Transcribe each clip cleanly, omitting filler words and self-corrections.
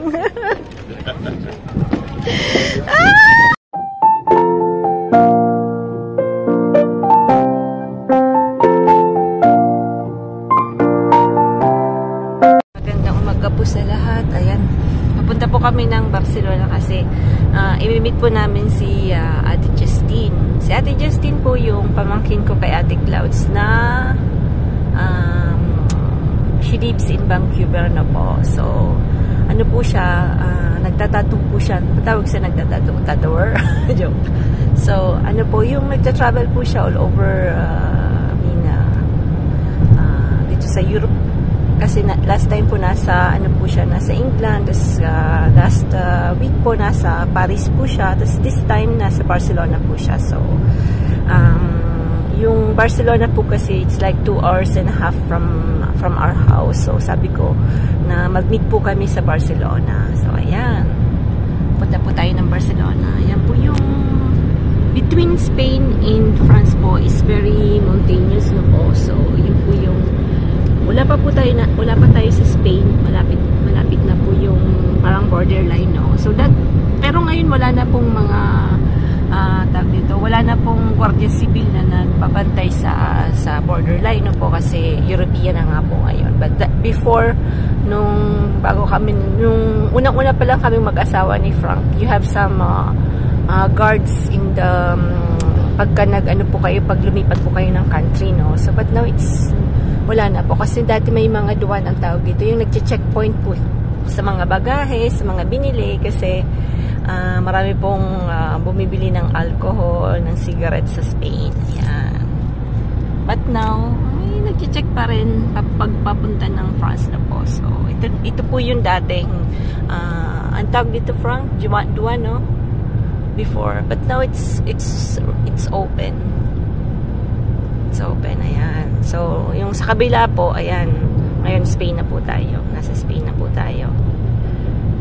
Magandang umaga po sa lahat. Ayan, papunta po kami ng Barcelona kasi i-meet po namin si Ate Justine. Si Ate Justine po yung pamangkin ko kay Ate Clouds na she lives in Vancouver na po. So, ano po siya, nagtatattoo po siya. Matawag siya nagtatattoo, tattooer. Joke. So, ano po, yung nagta-travel po siya all over, dito sa Europe. Kasi last time po nasa, ano po siya, nasa England. Tapos, last week po nasa Paris po siya. Tapos, this time nasa Barcelona po siya. So, yung Barcelona po kasi it's like 2.5 hours from our house. So sabi ko na mag-meet po kami sa Barcelona. So ayan, punta po tayo ng Barcelona. Ayan po yung between Spain and France po is very mountainous no po. So yun po yung wala pa tayo sa Spain. Malapit na po yung parang borderline no. So pero ngayon wala na pong mga wala na pong Guardia Civil na nagpapantay sa borderline no po kasi European na nga po ngayon. But before, nung unang-una pa lang kami mag-asawa ni Frank, you have some guards in the pag lumipat po kayo ng country no. So but now wala na po kasi dati may mga duwan ang tawag dito, yung nagche-checkpoint po sa mga bagahe, sa mga binili kasi marami pong bumibili ng alcohol, ng cigarettes sa Spain. Ayan. But now, nag-check pa rin pagpapunta ng France na po. So, ito po yung dating ang tawag dito, Frank, Duan, no? Before. But now, it's open. It's open, ayan. So, yung sa kabila po, ayan. Ngayon, Spain na po tayo. Nasa Spain na po tayo.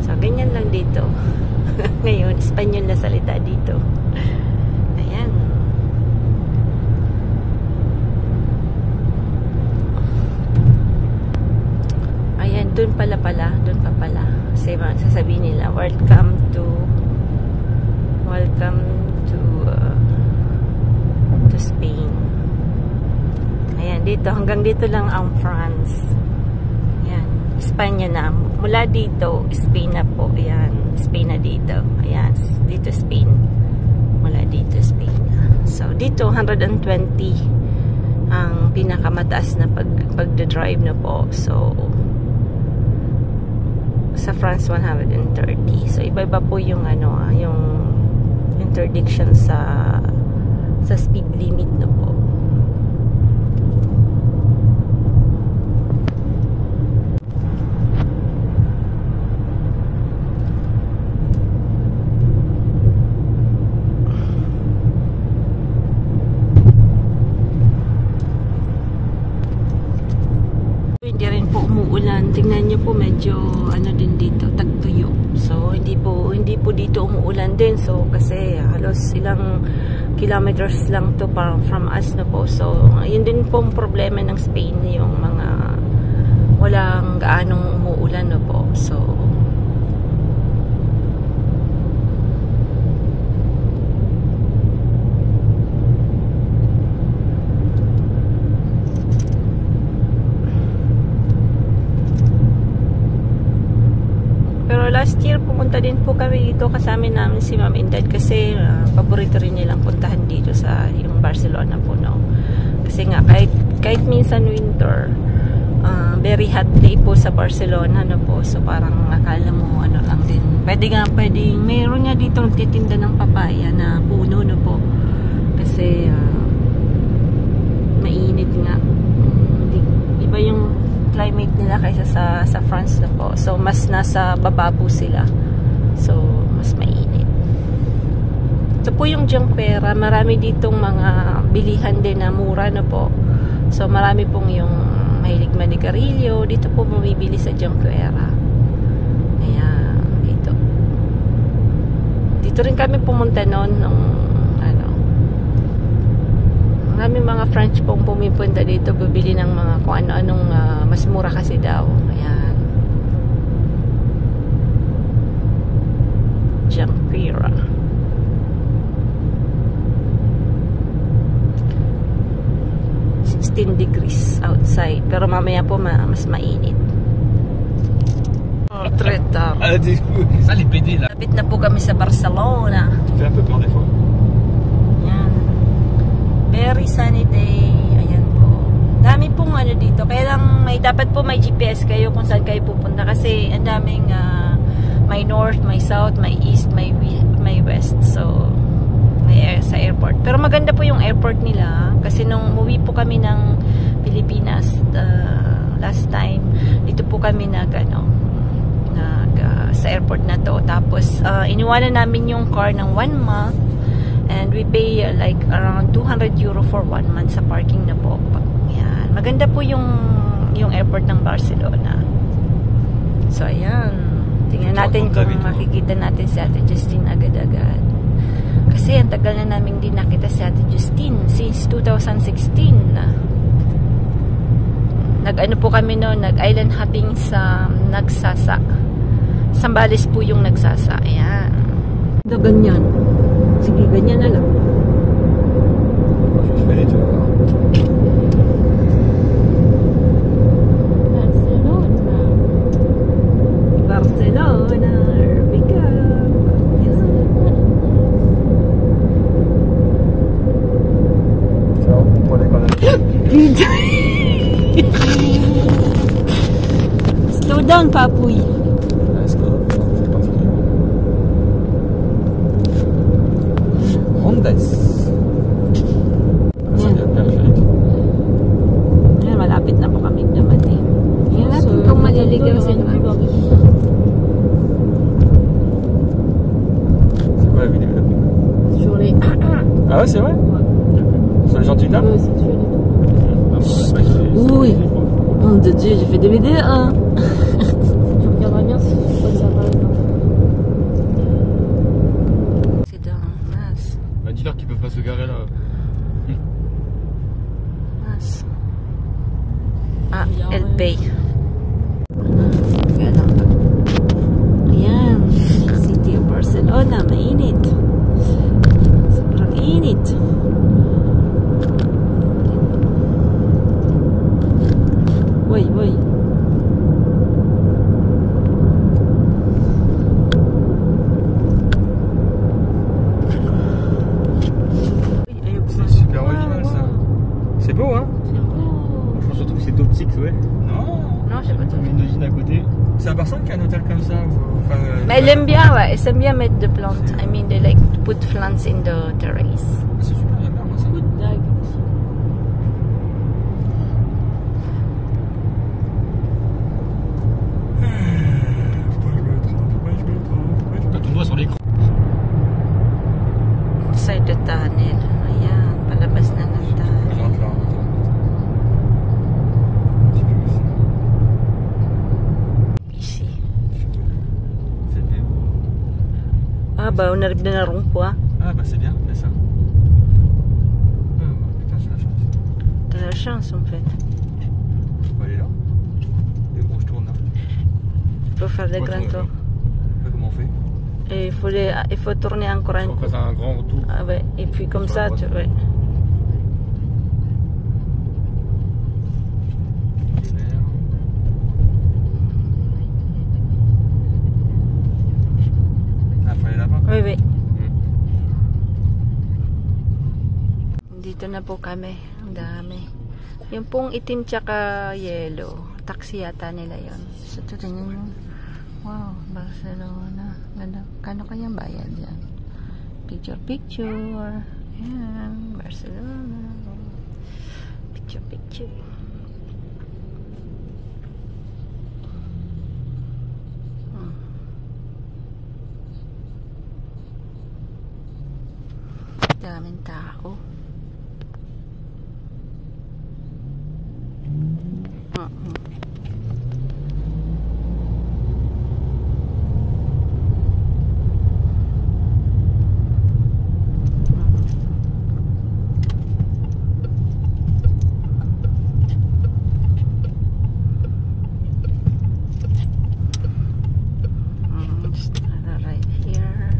So, ganyan lang dito. Ngayon, Espanyol na salita dito. Ayan. Ayan, dun pa pala. Sasabihin nila, welcome to Spain. Ayan, dito, hanggang dito lang ang France. Ayan, Espanya na. Mula dito, Spain na po. Ayan. Spain na dito. Ayan. Dito Spain. Mula dito Spain na. So, dito 120 ang pinakamataas na pagdadrive na po. So, sa France 130. So, iba-iba po yung yung interdiction sa speed limit na po. Tingnan nyo po, medyo din dito, tagtuyo. So hindi po dito umuulan din. So kasi halos ilang kilometers lang to from us na po. So yun din po ang problema ng Spain, yung mga walang gaanong umuulan na po. So last year pumunta din po kami dito, kasama namin si Mom and Dad kasi paborito rin nilang puntahan dito sa yung Barcelona po no. Kasi nga kahit minsan winter, very hot day po sa Barcelona no po. So parang akala mo lang din. Pwedeng meron nga dito nagtitinda ng papaya na puno no po. Kasi mainit nga. Iba yung climate nila kaysa sa France na po. So, mas nasa baba po sila. So, mas mainit. Ito po yung Junquera. Marami ditong mga bilihan din na mura na po. So, marami pong yung mahilig manigarilyo. Dito po bumibili sa Junquera. Ayan. Dito. Dito rin kami pumunta noon nung maraming mga French pong pumipunta dito, bibili ng mga kung ano-anong mas mura kasi daw. Ayan. Pero mamaya po mas mainit. Treta. Ah, ça les PD là. Lapit na po kami sa Barcelona. Tu fais un peu peur des fois. Yan. Very sunny day. Ayan po. Dami pong ano dito. Kaya lang dapat po may GPS kayo kung saan kayo pupunta. Kasi ang daming may north, may south, may east, may west. So, sa airport. Pero maganda po yung airport nila. Kasi nung umuwi po kami ng Pilipinas last time, dito po kami sa airport na to. Tapos, iniwanan namin yung car ng 1 month and we pay like around 200 euro for 1 month sa parking na po. Yan. Maganda po yung airport ng Barcelona. So, ayan. Tingnan natin kung makikita natin si Ate Justine agad-agad. Kasi ang tagal na namin din nakita si Ate Justine since 2016 na. Nag-ano po kami noon, nag-island hopping sa Nagsasa. Sambales po yung Nagsasa. Ayan. Ganyan. Sige, ganyan na lang. Barcelona. Here we go. Ciao, on prend les conneries. Slow down, Papuy. Ayan, malapit na po kaming dumating. Ayan natin kung maliligaw sila. C'est quoi la vidéo là? Sur les... Ah ouais, c'est vrai? Sur les gens du Nord? Oui. Mon Dieu, j'ai fait des vidéos, hein. Tu regarderas bien si ça apparaît pas. C'est dans Mas. Bah dis-leur qu'ils peuvent pas se garer là. Mas. Ah, El Bay. Ayan. City of Barcelona. Mainit. Sobrang init. Woy, woy. C'est super original ça. C'est beau hein? Franchement, surtout que c'est d'optique, ouais. Non, c'est pas tout. Une usine à côté. C'est à Barcelone qu'il y a un hôtel comme ça enfin, Mais ils aiment bien, ouais. Ils aiment bien mettre de plantes. I mean, they like to put plants in the terrace. C'est super, j'aime bien moi ça. Beaucoup de dagues aussi. T'as ton doigt sur l'écran. Inside the tunnel. Ayan, palabas na ng tunnel. Je rentre là. Easy. C'est bien. Ah, ba, narib na narong po, ah. Ah bah c'est bien, c'est ça. Ah, putain, j'ai la chance. T'as la chance, en fait. Je peux aller là. Et bon, je tourne là. Tu peux faire des Ouais, grands tourner, tours. ouais. Comment on fait? Et il faut tourner encore un On coup. fait un grand retour. Ah ouais, et puis comme Sur ça, la droite. tu... Ouais. Ah, faut aller là-bas? Oui, oui. Dito na po kami. Ang dami. Yung pong itim tsaka yellow. Taxi yata nila yon. So, tingnan mo. Wow, Barcelona. Ganda. Kano kayang bayad dyan? Picture, picture. Ayan, Barcelona. Picture, picture. Daming tao. Just right here.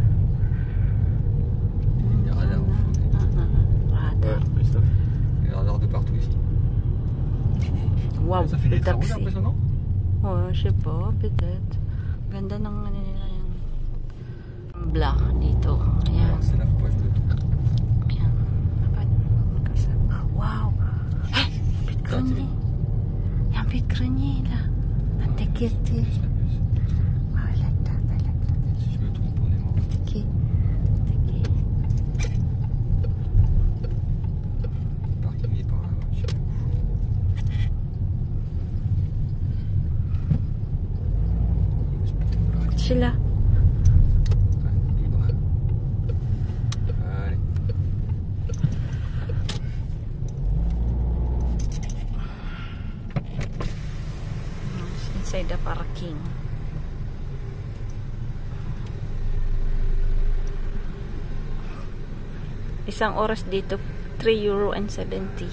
taxi. Oh, je sais pas, peut-être. Ganda ng ano nila yung black dito. Ayan. Ayan. Wow! Eh! Pit grenier! Yan, pit grenier là. Antiquité. Wow, I like that. I like that. Si je me trompe, on est mort. Okay. Parking est par là. Sila. Inside the parking. Isang oras dito, €3.70.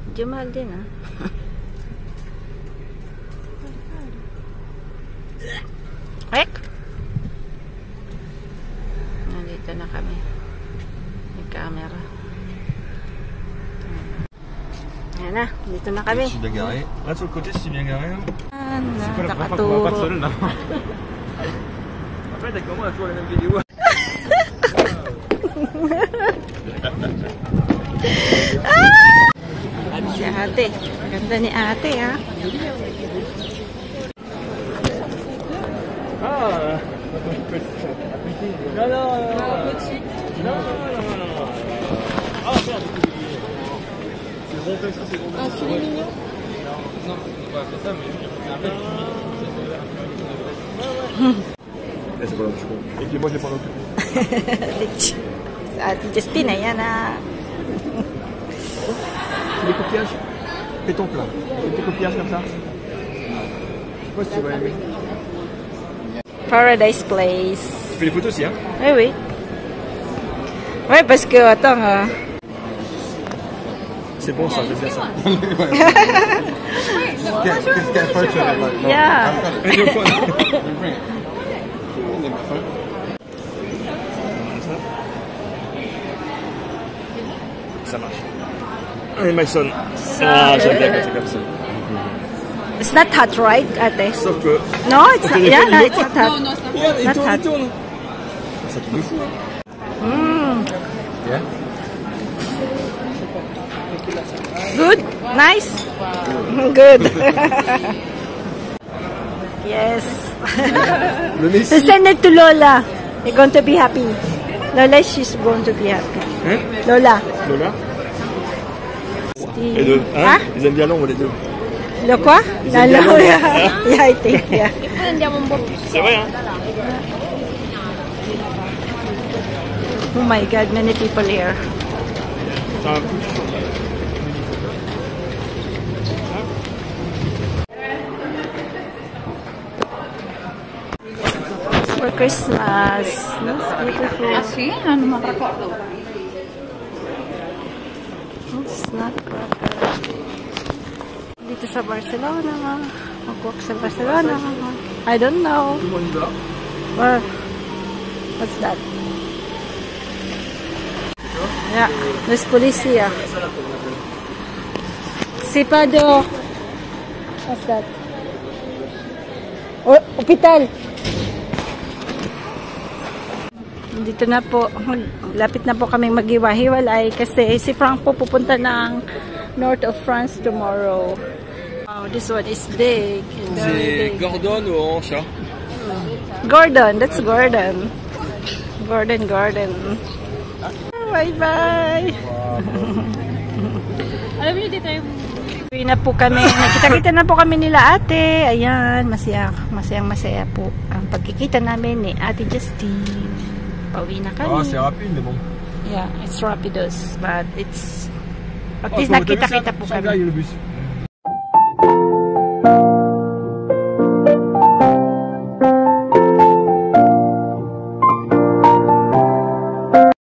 Medyo mahal din, ah. Ek! Nandito na kami. May camera. Ayan na, dito na kami. Je suis bien garé. Là sur le côté, c'est bien garé. C'est pas la première fois qu'on va pas seul là. En fait, avec moi, on a toujours la même vidéo. Si ate. Ganda ni ate, ha? Ah! Non, non, petit. Non, non. Ah, merde. C'est bon comme ça, c'est bon. Un filet mignon. Non, on va faire ça, mais après, c'est pas là, je comprends. Et puis moi, je l'ai pas l'autre. Ate Justine, ayan na. C'est des coquillages. Pétanque là. Des coquillages comme ça. Je sais pas si tu vas aimer. Paradise Place. Tu fais des photos aussi, hein? Oui, oui. Ouais, parce que, attends... C'est bon ça, j'aime bien ça. Yeah. Ça marche. Allez, Mason. Ah, j'aime bien quand c'est comme ça. It's not hot, right, ate? Sauf que... No, it's not. Yeah, no, it's not hot. Regarde, il tourne, il tourne. Ça tourne de fou, hein. Yeah. Good? Nice? Good. Yes. Le Messi. So send it to Lola. You're going to be happy. Lola, she's going to be happy. Hein? Lola. Lola. Les deux. Hein? Ils aiment bien long, les deux. Le quoi? Ils aiment bien long. Yeah, I think, yeah. C'est vrai, hein? Oh my God, many people here. For Christmas. That's beautiful. Sì, non mi ricordo. It's not proper. Dito sa Barcelona. Mag-walk sa Barcelona. I don't know. Tout le monde y va. Well, what's that? Yeah, there's police here. Sipado. What's that? Oh, hospital. Dito na po, lapit na po kami maghiwa-hiwalay kasi si Frank po pupunta ng north of France tomorrow. Wow, this one is big. C'est Gordon ou Hancha? Gordon, that's Gordon. Gordon. Bye-bye. Alam niyo dito yung... Uwi na po kami. Nakita-kita na po kami nila ate. Ayan, masayang-masaya po ang pagkikita namin ni Ate Justine. Pauwi na kami. Ah, c'est rapide, mais bon. Yeah, it's rapidos. But it's... At least nakita-kita po kami. Shanghai, le bus.